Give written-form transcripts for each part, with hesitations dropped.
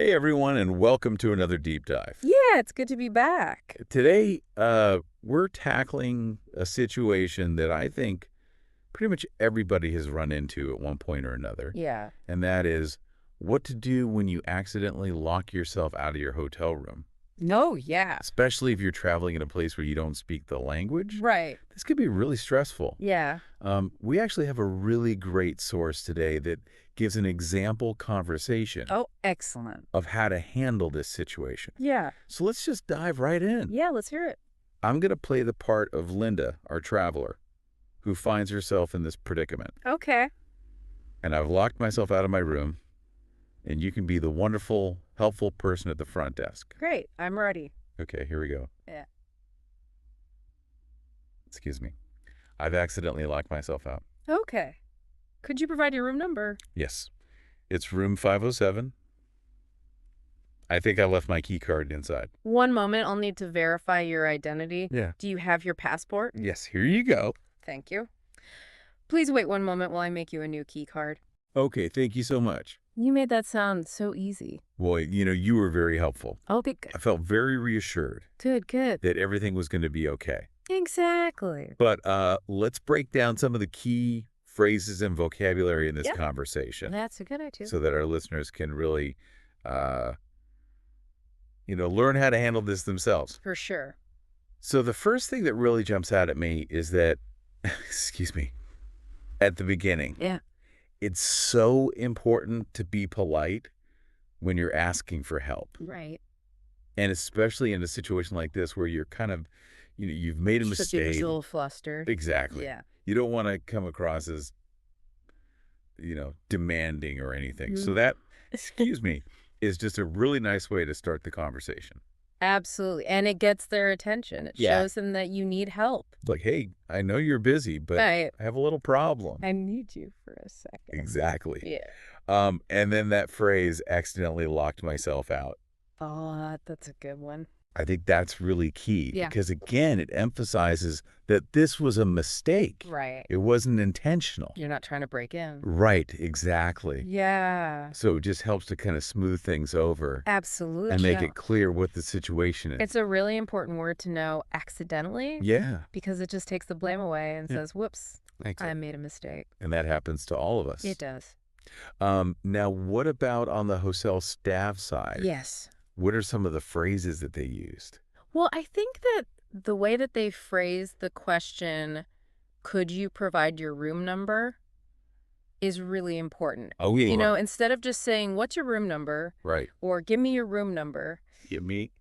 Hey everyone, and welcome to another deep dive. Yeah, it's good to be back. Today, we're tackling a situation that I think pretty much everybody has run into at one point or another, Yeah. and that is what to do when you accidentally lock yourself out of your hotel room, No, yeah. especially if you're traveling in a place where you don't speak the language. Right. This could be really stressful. Yeah. We actually have a really great source today that gives an example conversation Oh, excellent. of how to handle this situation. Yeah. So let's just dive right in. Yeah, let's hear it. I'm going to play the part of Linda, our traveler, who finds herself in this predicament. Okay. And I've locked myself out of my room, and you can be the wonderful, helpful person at the front desk. Great. I'm ready. Okay, here we go. Yeah. Excuse me. I've accidentally locked myself out. Okay. Could you provide your room number? Yes. It's room 507. I think I left my key card inside. One moment. I'll need to verify your identity. Yeah. Do you have your passport? Yes, here you go. Thank you. Please wait one moment while I make you a new key card. Okay, thank you so much. You made that sound so easy. Boy, you were very helpful. Oh, good. I felt very reassured Good, good. that everything was going to be okay. Exactly. But let's break down some of the key phrases and vocabulary in this Yeah. conversation That's a good idea. so that our listeners can really, learn how to handle this themselves. For sure. So the first thing that really jumps out at me is that, excuse me, at the beginning, Yeah. it's so important to be polite when you're asking for help. Right. And especially in a situation like this where you're kind of, you've made a Just a mistake. little flustered. Exactly. Yeah. You don't want to come across as, demanding or anything. So Mhm. that, excuse me, is just a really nice way to start the conversation. Absolutely. And it gets their attention. It Yeah. shows them that you need help. It's like, hey, I know you're busy, but Right. I have a little problem. I need you for a second. Exactly. Yeah. And then that phrase, accidentally locked myself out. Oh, that's a good one. I think that's really key Yeah. because, again, it emphasizes that this was a mistake. Right. It wasn't intentional. You're not trying to break in. Right, exactly. Yeah. So it just helps to kind of smooth things over Absolutely. and make Yeah. it clear what the situation is. It's a really important word to know accidentally. Yeah. Because it just takes the blame away and Yeah. says, whoops, Thanks. I made a mistake. And that happens to all of us. It does. Now, what about on the hotel staff side? Yes. What are some of the phrases that they used? Well, I think that the way that they phrase the question, could you provide your room number, is really important. Oh, yeah. Instead of just saying, what's your room number, Right. or give me your room number, Give me.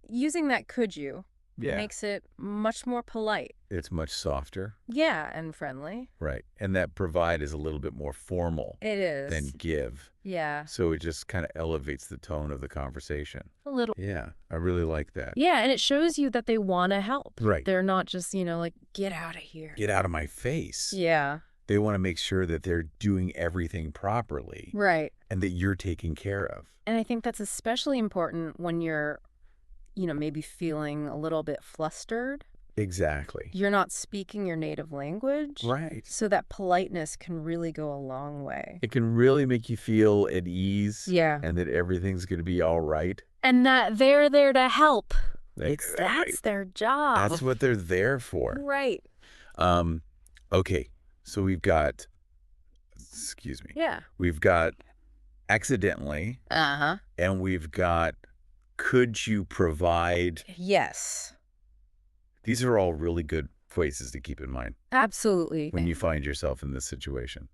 using that could you Yeah. makes it much more polite. It's much softer. Yeah, and friendly. Right. And that provide is a little bit more formal It is. than give. Yeah, So it just kind of elevates the tone of the conversation. a little. Yeah. I really like that. Yeah, and it shows you that they want to help. Right. They're not just, like, get out of here. Get out of my face. Yeah, They want to make sure that they're doing everything properly right. and that you're taken care of. And I think that's especially important when you're, maybe feeling a little bit flustered. Exactly. You're not speaking your native language. Right. So that politeness can really go a long way. It can really make you feel at ease. Yeah. And that everything's going to be all right. And that they're there to help. Exactly. That's their job. That's what they're there for. Right. Okay. So we've got, excuse me. Yeah. We've got accidentally. Uh-huh. And we've got, could you provide? Yes. These are all really good phrases to keep in mind Absolutely. when you find yourself in this situation.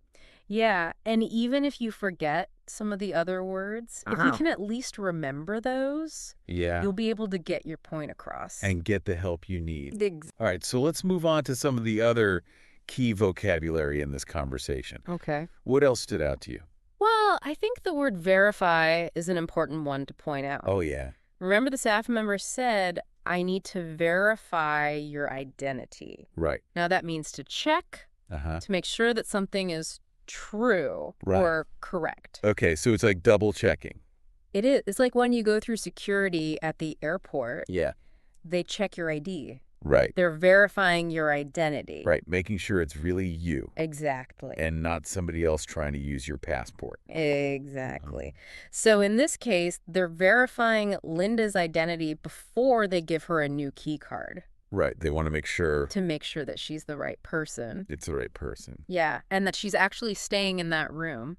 Yeah. And even if you forget some of the other words, if you can at least remember those, Yeah. you'll be able to get your point across. And get the help you need. Ex- All right. So let's move on to some of the other key vocabulary in this conversation. Okay. What else stood out to you? Well, I think the word verify is an important one to point out. Oh, yeah. Remember, the staff member said, I need to verify your identity. Right. Now, that means to check, Uh-huh. to make sure that something is true Right. or correct. Okay. So it's like double checking. It is. It's like when you go through security at the airport, Yeah. they check your ID. Right. They're verifying your identity. Right. Making sure it's really you Exactly. and not somebody else trying to use your passport. Exactly. So in this case, they're verifying Linda's identity before they give her a new key card Right. They want to make sure to make sure that she's the right person. it's the right person. Yeah, and that she's actually staying in that room.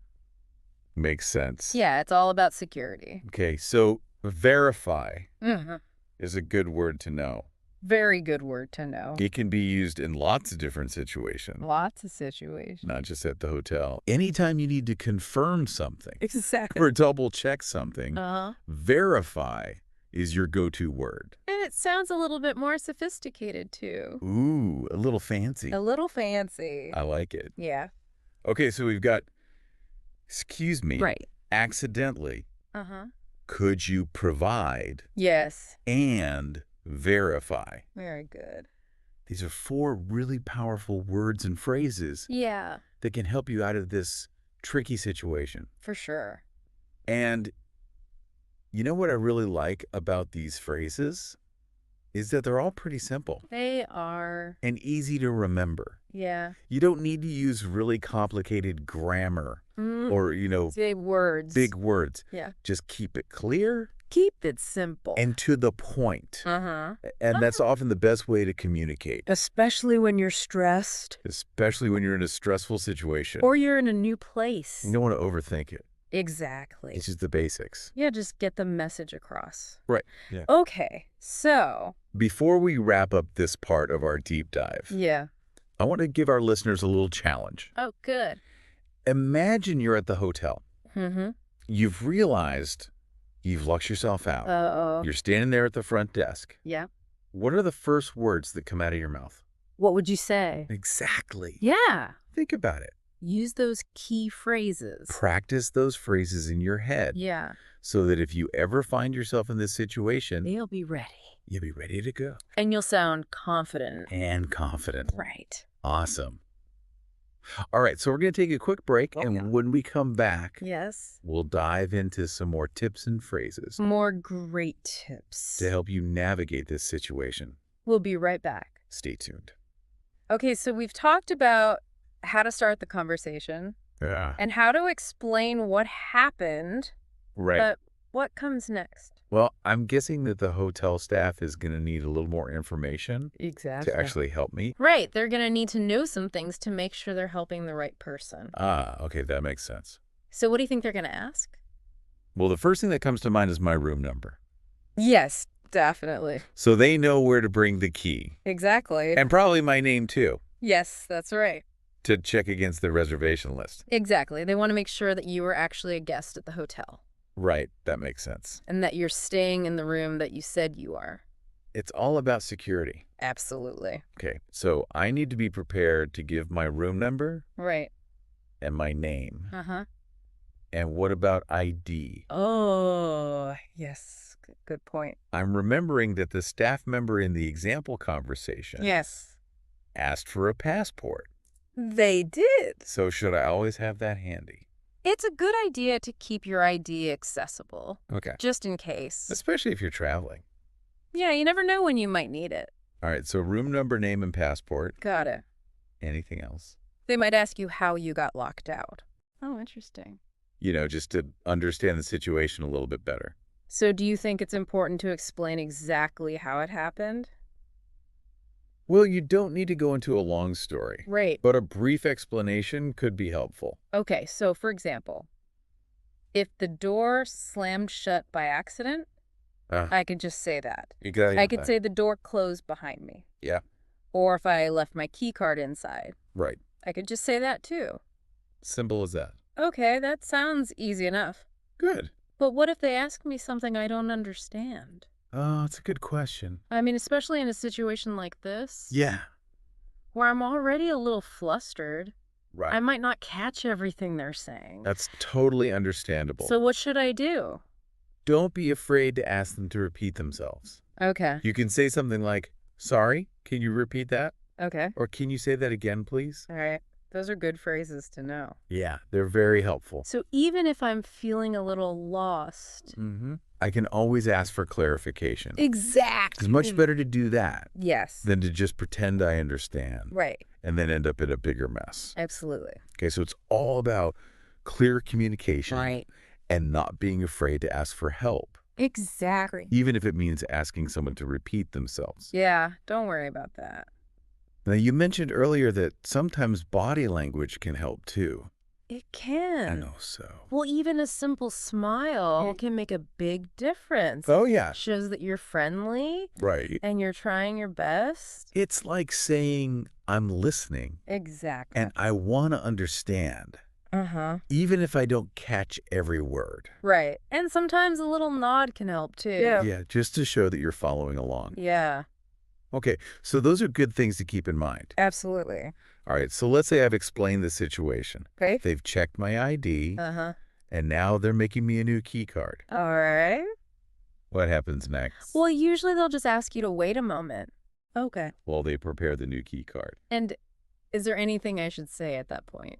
Makes sense. Yeah, it's all about security. Okay. So verify Mm-hmm. is a good word to know. Very good word to know. It can be used in lots of different situations, Lots of situations. not just at the hotel. Anytime you need to confirm something Exactly. or double check something, Uh-huh. verify is your go-to word. And it sounds a little bit more sophisticated, too. Ooh, a little fancy. A little fancy. I like it. Yeah. Okay, so we've got, excuse me, Right. accidentally, Uh-huh. could you provide Yes. and verify? Very good. These are 4 really powerful words and phrases Yeah, that can help you out of this tricky situation. for sure. And you know what I really like about these phrases is that they're all pretty simple They are. and easy to remember. Yeah. You don't need to use really complicated grammar or, Big words. big words. Yeah. Just keep it clear Keep it simple. and to the point. Uh-huh. And that's often the best way to communicate, Especially when you're stressed. especially when you're in a stressful situation. Or you're in a new place. You don't want to overthink it. Exactly. It's just the basics. Yeah, just get the message across. Right. Yeah. Okay, so. Before we wrap up this part of our deep dive, Yeah. I want to give our listeners a little challenge. Oh, good. Imagine you're at the hotel. Mm-hmm. You've realized you've lucked yourself out. Uh-oh. You're standing there at the front desk. Yeah. What are the first words that come out of your mouth? What would you say? Exactly. Yeah. Think about it. Use those key phrases. Practice those phrases in your head Yeah. so that if you ever find yourself in this situation, They'll be ready. you'll be ready to go. And you'll sound confident. And confident. Right. Awesome. All right, so we're going to take a quick break, and when we come back, Yes. we'll dive into some more tips and phrases More great tips. to help you navigate this situation. We'll be right back. Stay tuned. Okay, so we've talked about how to start the conversation Yeah. and how to explain what happened, Right. but what comes next? Well, I'm guessing that the hotel staff is going to need a little more information Exactly. to actually help me. Right, they're going to need to know some things to make sure they're helping the right person. Ah, okay, that makes sense. So what do you think they're going to ask? Well, the first thing that comes to mind is my room number. Yes, definitely. So they know where to bring the key. Exactly. And probably my name, too, Yes, that's right. to check against the reservation list. Exactly. They want to make sure that you are actually a guest at the hotel Right, that makes sense. and that you're staying in the room that you said you are. It's all about security. Absolutely. Okay, so I need to be prepared to give my room number Right. and my name. Uh-huh. And what about ID? Oh, yes. Good point. I'm remembering that the staff member in the example conversation Yes. asked for a passport. They did. So should I always have that handy? It's a good idea to keep your ID accessible, Okay. just in case. Especially if you're traveling. Yeah, you never know when you might need it. All right, so room number, name, and passport. Got it. Anything else? They might ask you how you got locked out. Oh, interesting. Just to understand the situation a little bit better. So do you think it's important to explain exactly how it happened? Well, you don't need to go into a long story, Right. but a brief explanation could be helpful. Okay, so for example, if the door slammed shut by accident, I could just say that. Exactly. I could say the door closed behind me. Yeah. Or if I left my key card inside, Right. I could just say that too. Simple as that. Okay, that sounds easy enough. Good. But what if they ask me something I don't understand? Oh, it's a good question. I mean, especially in a situation like this, Yeah. where I'm already a little flustered. Right. I might not catch everything they're saying. That's totally understandable. So what should I do? Don't be afraid to ask them to repeat themselves. Okay. You can say something like, sorry, can you repeat that? Okay. Or can you say that again, please? All right. Those are good phrases to know. Yeah, they're very helpful. So even if I'm feeling a little lost, I can always ask for clarification. Exactly. It's much better to do that Yes. than to just pretend I understand Right. and then end up in a bigger mess. Absolutely. Okay, so it's all about clear communication Right. and not being afraid to ask for help, Exactly. even if it means asking someone to repeat themselves. Yeah, don't worry about that. Now, you mentioned earlier that sometimes body language can help too. It can. I know so. Well, even a simple smile can make a big difference. Oh, yeah. Shows that you're friendly Right. and you're trying your best. It's like saying, I'm listening Exactly. and I want to understand, even if I don't catch every word. Right. And sometimes a little nod can help too. Yeah, just to show that you're following along. Yeah. Okay, so those are good things to keep in mind. Absolutely. All right, so let's say I've explained the situation. Okay. They've checked my ID, Uh-huh. and now they're making me a new key card. All right. What happens next? Well, usually they'll just ask you to wait a moment. Okay. While they prepare the new key card. And is there anything I should say at that point?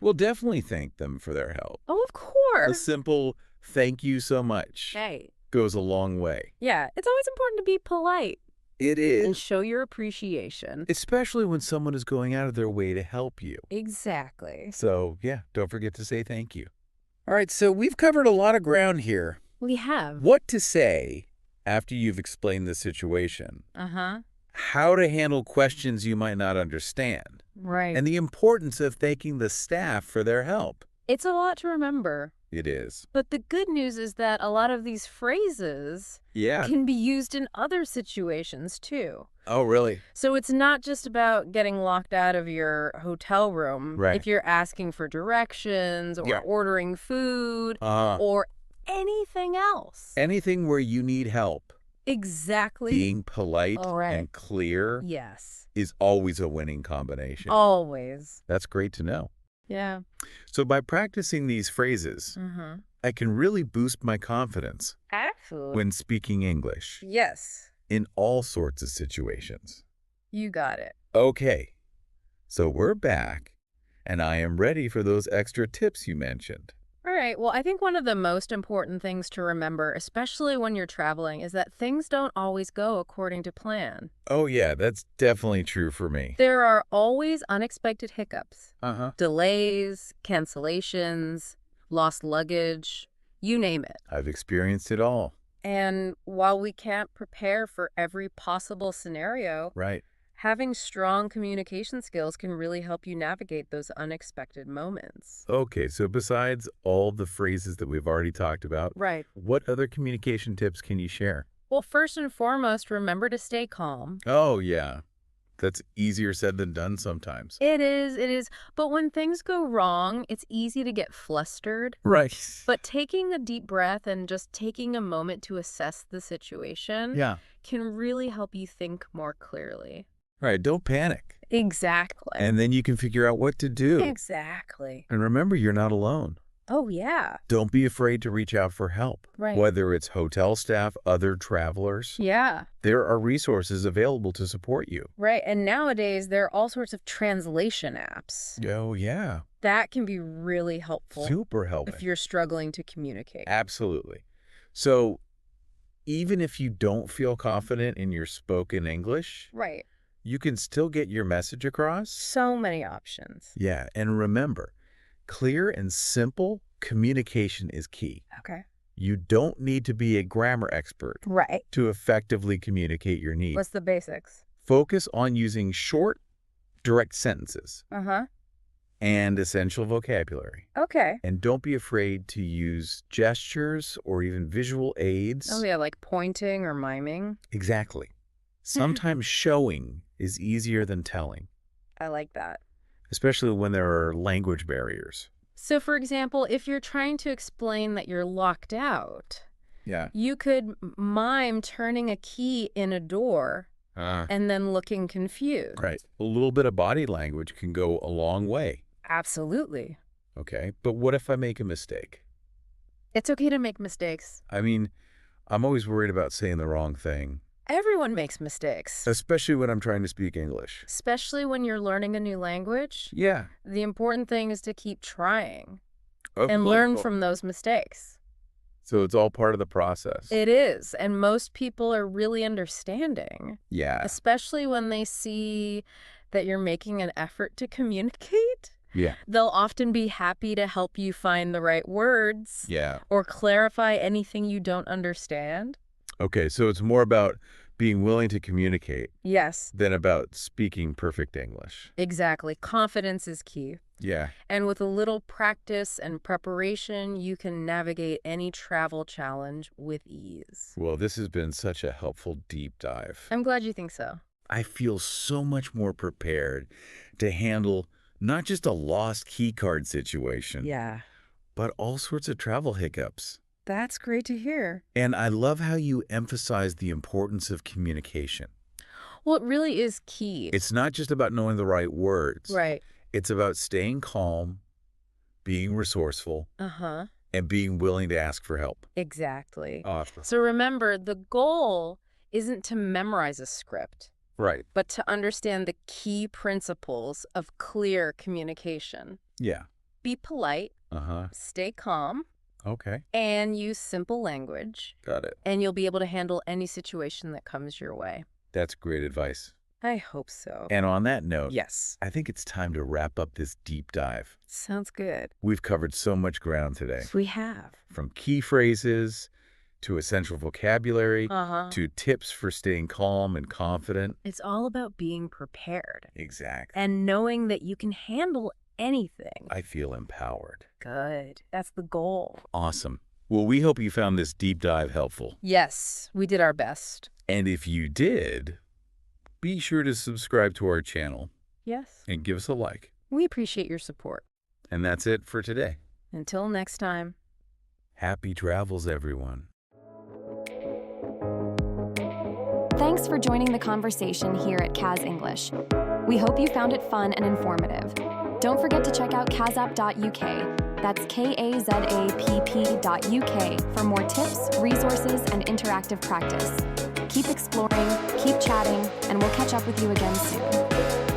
We'll definitely thank them for their help. Oh, of A course. simple thank you so much Right. goes a long way. Yeah, it's always important to be polite It and is. show your appreciation. Especially when someone is going out of their way to help you. Exactly. So, yeah, don't forget to say thank you. All right, so we've covered a lot of ground here. We have. What to say after you've explained the situation, Uh-huh. how to handle questions you might not understand, Right. and the importance of thanking the staff for their help. It's a lot to remember. It is. But the good news is that a lot of these phrases Yeah. can be used in other situations too. Oh, really? So it's not just about getting locked out of your hotel room. Right. If you're asking for directions or Yeah. ordering food Uh, or anything else. anything where you need help, Exactly. being polite All right. and clear Yes. is always a winning combination. Always. That's great to know. Yeah. So by practicing these phrases, Mm-hmm. I can really boost my confidence Absolutely. when speaking English Yes. in all sorts of situations. You got it. Okay, so we're back, and I am ready for those extra tips you mentioned. All right. Well, I think one of the most important things to remember, especially when you're traveling, is that things don't always go according to plan. Oh yeah, that's definitely true for me. There are always unexpected hiccups, Uh-huh. delays, cancellations, lost luggage, you name it. I've experienced it all. And while we can't prepare for every possible scenario, Right. having strong communication skills can really help you navigate those unexpected moments. Okay, so besides all the phrases that we've already talked about, Right. what other communication tips can you share? Well, first and foremost, remember to stay calm. Oh, yeah. That's easier said than done sometimes. It is. But when things go wrong, it's easy to get flustered. Right. But taking a deep breath and just taking a moment to assess the situation Yeah. can really help you think more clearly. Right, don't panic. Exactly. And then you can figure out what to do. Exactly. And remember, you're not alone. Oh, yeah. Don't be afraid to reach out for help. Right. Whether it's hotel staff, other travelers, Yeah. there are resources available to support you. Right. And nowadays, there are all sorts of translation apps. Oh, yeah. That can be really helpful Super helpful. if you're struggling to communicate. Absolutely. So even if you don't feel confident in your spoken English, Right. you can still get your message across. So many options. Yeah. And remember, clear and simple communication is key. Okay. You don't need to be a grammar expert Right. to effectively communicate your needs. What's the basics? Focus on using short, direct sentences Uh-huh. and essential vocabulary. Okay. And don't be afraid to use gestures or even visual aids. Oh, yeah, like pointing or miming. Exactly. Sometimes showing is easier than telling, I like that. especially when there are language barriers. So, for example, if you're trying to explain that you're locked out, Yeah. you could mime turning a key in a door and then looking confused. Right. A little bit of body language can go a long way. Absolutely. Okay. But what if I make a mistake? It's okay to make mistakes. I mean, I'm always worried about saying the wrong thing, Everyone makes mistakes, especially when I'm trying to speak English. especially when you're learning a new language. Yeah. The important thing is to keep trying Of and course. learn from those mistakes. So it's all part of the process. It is, and most people are really understanding, Yeah. especially when they see that you're making an effort to communicate. Yeah. They'll often be happy to help you find the right words Yeah. or clarify anything you don't understand. Okay, so it's more about being willing to communicate Yes, than about speaking perfect English. exactly. Confidence is key. Yeah. And with a little practice and preparation, you can navigate any travel challenge with ease. Well, this has been such a helpful deep dive. I'm glad you think so. I feel so much more prepared to handle not just a lost keycard situation, Yeah, but all sorts of travel hiccups. that's great to hear. And I love how you emphasize the importance of communication. Well, it really is key. It's not just about knowing the right words. Right. It's about staying calm, being resourceful, Uh-huh. and being willing to ask for help. Exactly. Awesome. So remember, the goal isn't to memorize a script, Right. but to understand the key principles of clear communication. Yeah. Be polite, Uh-huh. stay calm, Okay. and use simple language, Got it. and you'll be able to handle any situation that comes your way. That's great advice. I hope so. And on that note, Yes. I think it's time to wrap up this deep dive. Sounds good. We've covered so much ground today, We have. from key phrases to essential vocabulary Uh-huh. to tips for staying calm and confident. It's all about being prepared Exactly. and knowing that you can handle anything. I feel empowered. Good. That's the goal. Awesome. Well, we hope you found this deep dive helpful. Yes, we did our best. And if you did, be sure to subscribe to our channel Yes. and give us a like. We appreciate your support. And that's it for today. Until next time. Happy travels, everyone. Thanks for joining the conversation here at Kaz English. We hope you found it fun and informative. Don't forget to check out kazapp.uk. That's KAZAPP.uk for more tips, resources, and interactive practice. Keep exploring, keep chatting, and we'll catch up with you again soon.